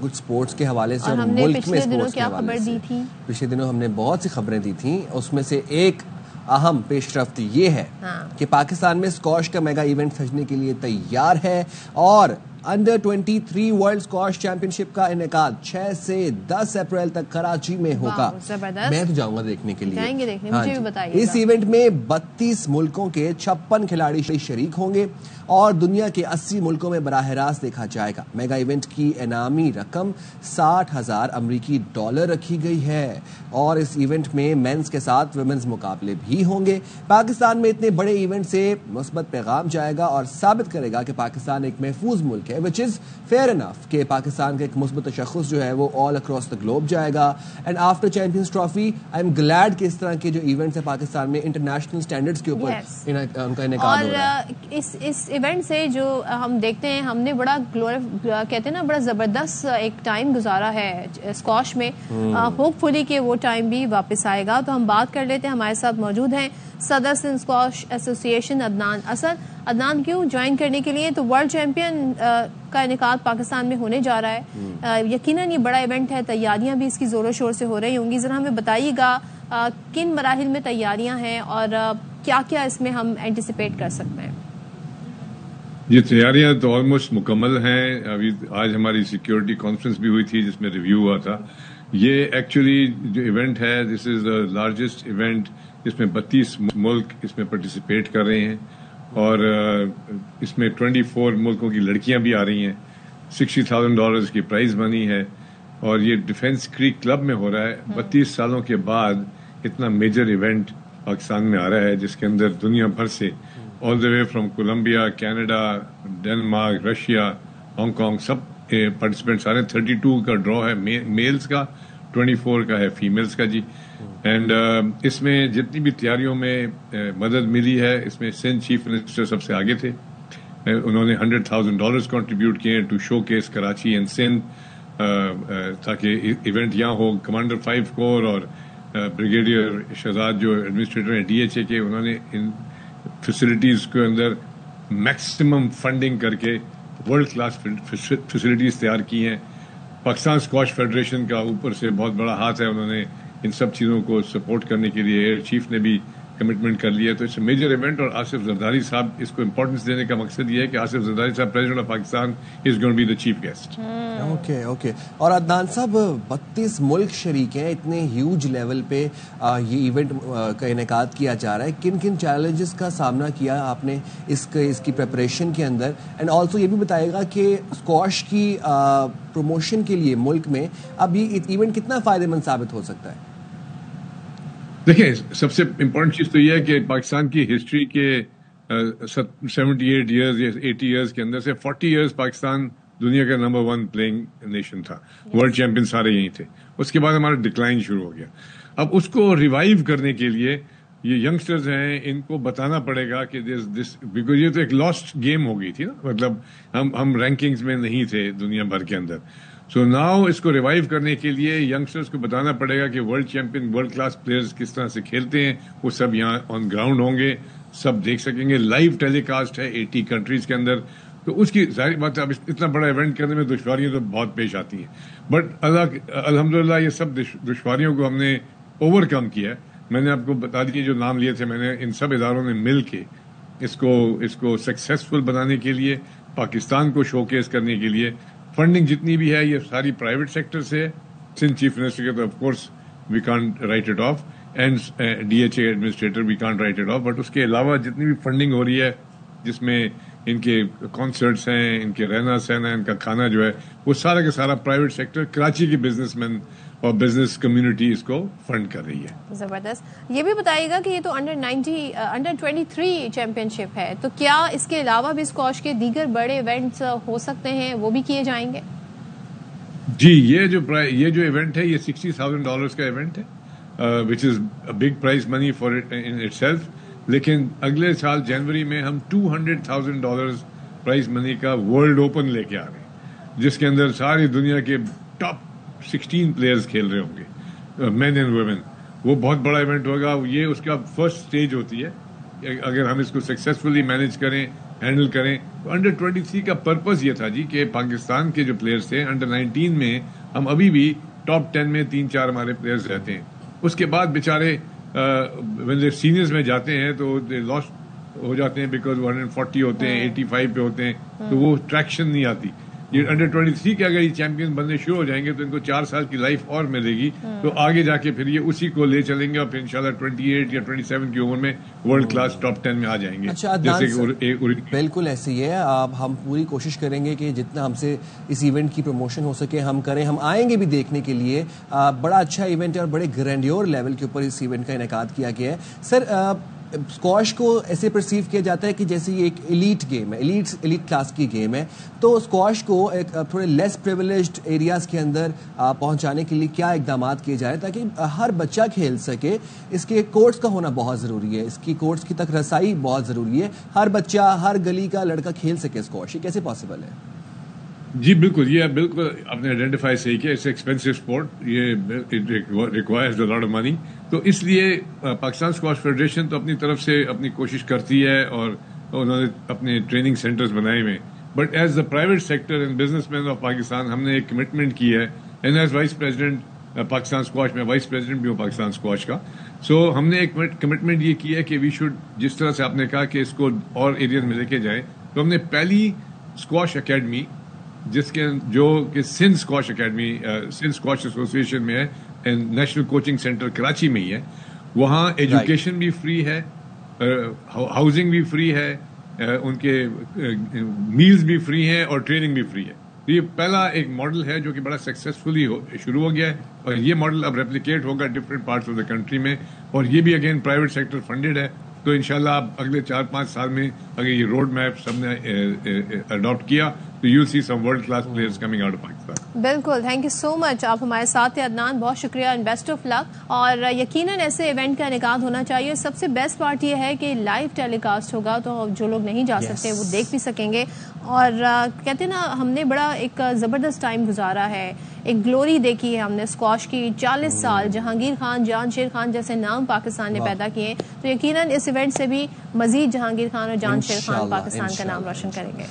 کچھ سپورٹس کے حوالے سے اور ملک میں سپورٹس کے حوالے سے پچھلے دنوں ہم نے بہت سی خبریں دی تھیں. اس میں سے ایک اہم پیش رفت یہ ہے کہ پاکستان میں اسکواش کا میگا ایونٹ سجنے کے لیے تیار ہے اور انڈر 23 ورلڈ اسکواش چیمپئن شپ کا انعقاد 6 سے 10 اپریل تک کراچی میں ہوگا. میں تو جاؤں گا دیکھنے کے لیے. اس ایونٹ میں 32 ملکوں کے 56 کھلاڑی شریک ہوں گے اور دنیا کے 80 ملکوں میں براہ راست دیکھا جائے گا. میگا ایونٹ کی انعامی رقم $60,000 امریکی رکھی گئی ہے اور اس ایونٹ میں مینز کے ساتھ ویمنز مقابلے بھی ہوں گے. پاکستان میں اتنے بڑے ایونٹ سے مثبت پیغام جائے گا اور ثابت کرے گا کہ پاکستان ایک محفوظ ملک ہے, which is fair enough کہ پاکستان کا ایک مثبت تشخص جو ہے وہ all across the globe جائے گا. And after Champions Trophy I am glad کہ اس طرح کے جو ایونٹس ہیں پاکستان میں انٹرنیشنل سٹینڈرڈز کے اوپر ان کا انعقاد ہو رہا ہے. اس ایونٹ سے جو ہم دیکھتے ہیں, ہم نے بڑا کہتے ہیں نا بڑا زبردست ایک ٹائم گزارا ہے اسکواش میں. ہوپ فلی کہ وہ ٹائم بھی واپس آئے گا. تو ہم بات کر لیتے ہیں, ہمارے ساتھ موجود ہیں صدر سندھ اسکواش ایسوسی ایشن عدنان اسد. عدنان کیوں جوائن کرنے کے لیے, تو ورلڈ چیمپئن کا انعقاد پاکستان میں ہونے جا رہا ہے. یقیناً یہ بڑا ایونٹ ہے, تیاریاں بھی اس کی زور و شور سے ہو رہی ہوں گی. ذرا ہمیں بتائیے گا کن مراحل میں تیاریاں ہیں اور کیا کیا اس میں ہم اینٹیسپیٹ کر سکتے ہیں. یہ تیاریاں تو آلموسٹ مکمل ہیں. ابھی آج ہماری سیکیورٹی کانفرنس بھی ہوئی تھی جس میں ریویو ہوا تھا. یہ ایکچولی جو ایونٹ ہے دس از دا لارجسٹ ایونٹ جس میں 32 ملک اس میں پارٹیسپیٹ کر رہے ہیں اور اس میں 24 ملکوں کی لڑکیاں بھی آ رہی ہیں. $60,000 کی پرائز منی ہے اور یہ ڈیفینس کریک کلب میں ہو رہا ہے. 32 سالوں کے بعد اتنا میجر ایونٹ پاکستان میں آ رہا ہے جس کے اندر دنیا بھر سے all the way from Colombia, Canada, Denmark, Russia, Hong Kong سب پارٹیسپینٹس آ رہے ہیں. 32 کا ڈرا ہے میلز کا, 24 کا ہے فیمیلز کا جی. اینڈ اس میں جتنی بھی تیاریوں میں مدد ملی ہے اس میں سندھ چیف منسٹر سب سے آگے تھے. انہوں نے $100,000 کنٹریبیوٹ کیے to showcase Karachi and Sindh تاکہ ایونٹ یہاں ہو. کمانڈر 5 کور اور بریگیڈیئر شہزاد جو ایڈمنسٹریٹر ہیں DHA کے, انہوں نے ان فیسلٹیز کے اندر میکسیمم فنڈنگ کر کے ورلڈ کلاس فیسلٹیز تیار کی ہیں. پاکستان اسکواش فیڈریشن کا اوپر سے بہت بڑا ہاتھ ہے, انہوں نے ان سب چیزوں کو سپورٹ کرنے کے لیے ایئر چیف نے بھی کمٹمنٹ کر لیا. تو اٹس اے میجر ایونٹ اور آصف زرداری صاحب اس کو امپورٹنس دینے کا مقصد یہ ہے کہ آصف زرداری صاحب president of Pakistan is going to be the chief guest. Okay. اور عدنان صاحب 32 ملک شریک ہیں, اتنے ہیوج لیول پہ یہ ایونٹ کا انعقاد کیا جا رہا ہے. کن کن چیلنجز کا سامنا کیا آپ نے اس کی پریپریشن کے اندر, اینڈ آلسو یہ بھی بتائے گا کہ اسکواش کی پروموشن کے لیے ملک میں اب یہ ایونٹ کتنا فائدہ مند ثابت ہو سکتا ہے؟ دیکھیں, سب سے امپورٹنٹ چیز تو یہ ہے کہ پاکستان کی ہسٹری کے 78 ایئرز یا 80 ایئرز کے اندر سے 40 ایئرز پاکستان دنیا کا نمبر 1 پلینگ نیشن تھا. ورلڈ چیمپئن سارے یہیں تھے. اس کے بعد ہمارا ڈکلائن شروع ہو گیا. اب اس کو ریوائیو کرنے کے لیے یہ ینگسٹرز ہیں, ان کو بتانا پڑے گا کہ بیکاز یہ تو ایک لاسٹ گیم ہو گئی تھی نا, مطلب ہم رینکنگز میں نہیں تھے دنیا بھر کے اندر. سو ناؤ اس کو ریوائیو کرنے کے لیے ینگسٹرز کو بتانا پڑے گا کہ world champion world class players کس طرح سے کھیلتے ہیں. وہ سب یہاں آن گراؤنڈ ہوں گے, سب دیکھ سکیں گے. لائیو ٹیلی کاسٹ ہے 80 کنٹریز کے اندر. تو اس کی ظاہر بات ہے اب اتنا بڑا ایونٹ کرنے میں دشواریاں تو بہت پیش آتی ہیں, بٹ الحمدللہ یہ سب دشواریوں کو ہم نے اوور کم کیا ہے. میں نے آپ کو بتا دیے جو نام لیے تھے, میں نے ان سب اداروں نے مل کے اس کو سکسیسفل بنانے کے لیے, پاکستان کو شو کیس کرنے کے لیے فنڈنگ جتنی بھی ہے یہ ساری پرائیویٹ سیکٹر سے. سندھ چیف منسٹر کے تو of course we can't write it off, and DHA administrator we can't write it off, but اس کے علاوہ جتنی بھی فنڈنگ ہو رہی ہے جس میں ان کے کانسرٹس ہیں, ان کے رہنا سہنا, ان کا کھانا جو ہے وہ سارا کا سارا پرائیویٹ سیکٹر, کراچی کی بزنس مین اور بزنس کمیونٹی اس کو فنڈ کر رہی ہے. زبردست. یہ بھی بتائیے گا کہ یہ تو انڈر 23 چیمپئن شپ ہے, تو کیا اس کے علاوہ بھی اسکواش کے دیگر بڑے ایونٹس ہو سکتے ہیں, وہ بھی کیے جائیں گے؟ جی, یہ جو ایونٹ ہے یہ $60,000 کا ایونٹ ہے, which is a big prize money for in itself. لیکن اگلے سال جنوری میں ہم $200,000 پرائز منی کا ورلڈ اوپن لے کے آ رہے ہیں, جس کے اندر ساری دنیا کے ٹاپ 16 پلیئرز کھیل رہے ہوں گے, مین اینڈ ویمن. وہ بہت بڑا ایونٹ ہوگا. یہ اس کا فرسٹ سٹیج ہوتی ہے. اگر ہم اس کو سکسیسفلی مینج کریں ہینڈل کریں. تو انڈر 23 کا پرپز یہ تھا جی کہ پاکستان کے جو پلیئرز تھے انڈر 19 میں ہم ابھی بھی ٹاپ 10 میں 3-4 ہمارے پلیئرز رہتے ہیں. اس کے بعد بیچارے سینئرز میں جاتے ہیں تو لاسٹ ہو جاتے ہیں بیکاز 140 ہوتے ہیں, 85 پہ ہوتے ہیں, تو وہ ٹریکشن نہیں آتی. یہ انڈر 23 کے اگر یہ چیمپئن بننے شروع ہو جائیں گے تو ان کو 4 سال کی لائف اور ملے گی, تو آگے جا کے پھر یہ اسی کو لے چلیں گے اور پھر انشاءاللہ 28 یا 27 کی عمر میں ورلڈ کلاس ٹاپ 10 میں آ جائیں گے. اچھا بالکل ایسے ہی ہے. ہم پوری کوشش کریں گے کہ جتنا ہم سے اس ایونٹ کی پروموشن ہو سکے ہم کریں. ہم آئیں گے بھی دیکھنے کے لیے. بڑا اچھا ایونٹ ہے اور بڑے گرینڈیور لیول کے اوپر اس ایونٹ کا انعقاد کیا گیا ہے. سر اسکواش کو ایسے پرسیو کیا جاتا ہے کہ جیسے یہ ایک ایلیٹ گیم ہے, ایلیٹ کلاس کی گیم ہے, تو اسکواش کو ایک تھوڑے لیس پریویلیجڈ ایریاز کے اندر پہنچانے کے لیے کیا اقدامات کیے جائیں تاکہ ہر بچہ کھیل سکے. اس کے کورٹس کا ہونا بہت ضروری ہے, اس کی کورٹس کی تک رسائی بہت ضروری ہے, ہر بچہ ہر گلی کا لڑکا کھیل سکے اسکواش. یہ کیسے پاسبل ہے؟ جی بالکل, یہ بالکل آپ نے آئیڈینٹیفائی صحیح کیا. اٹس ایکسپینسو اسپورٹ, یہ requires a lot of money. تو اس لیے پاکستان اسکواش فیڈریشن تو اپنی طرف سے اپنی کوشش کرتی ہے اور انہوں نے اپنے ٹریننگ سینٹرز بنائے ہوئے. But as the private sector and business man of Pakistan ہم نے ایک کمٹمنٹ کی ہے, and as vice president Pakistan squash, میں وائس پریزیڈنٹ بھی ہوں پاکستان اسکواش کا. سو ہم نے ایک کمٹمنٹ یہ کی ہے کہ وی شوڈ, جس طرح سے آپ نے کہا کہ اس کو اور ایریاز میں لے کے جائیں, تو ہم نے پہلی اسکواش اکیڈمی جس کے جو کہ Sindh squash academy Sindh squash association میں ہے, نیشنل کوچنگ سینٹر کراچی میں ہی ہے. وہاں ایجوکیشن بھی فری ہے, ہاؤسنگ بھی فری ہے, ان کے میلز بھی فری ہیں اور ٹریننگ بھی فری ہے. یہ پہلا ایک ماڈل ہے جو کہ بڑا سکسیسفلی شروع ہو گیا ہے, اور یہ ماڈل اب ریپلیکیٹ ہوگا different parts of the country میں, اور یہ بھی اگین پرائیویٹ سیکٹر فنڈیڈ ہے. تو انشاءاللہ اب اگلے 4-5 سال میں اگر یہ روڈ میپ سب نے اڈاپٹ کیا تو you see some world class players coming out of Pakistan. بالکل, تھینک یو سو مچ. آپ ہمارے ساتھ تھے عدنان, بہت شکریہ اینڈ بیسٹ آف لک. اور یقیناً ایسے ایونٹ کا انعقاد ہونا چاہیے. سب سے بیسٹ پارٹ یہ ہے کہ لائیو ٹیلی کاسٹ ہوگا تو جو لوگ نہیں جا سکتے وہ دیکھ بھی سکیں گے. اور کہتے ہیں نا, ہم نے بڑا ایک زبردست ٹائم گزارا ہے, ایک گلوری دیکھی ہے ہم نے اسکواش کی. 40 سال جہانگیر خان, جان شیر خان جیسے نام پاکستان نے پیدا کیے, تو یقیناً اس ایونٹ سے بھی مزید جہانگیر خان اور جان شیر خان پاکستان کا نام روشن کریں گے.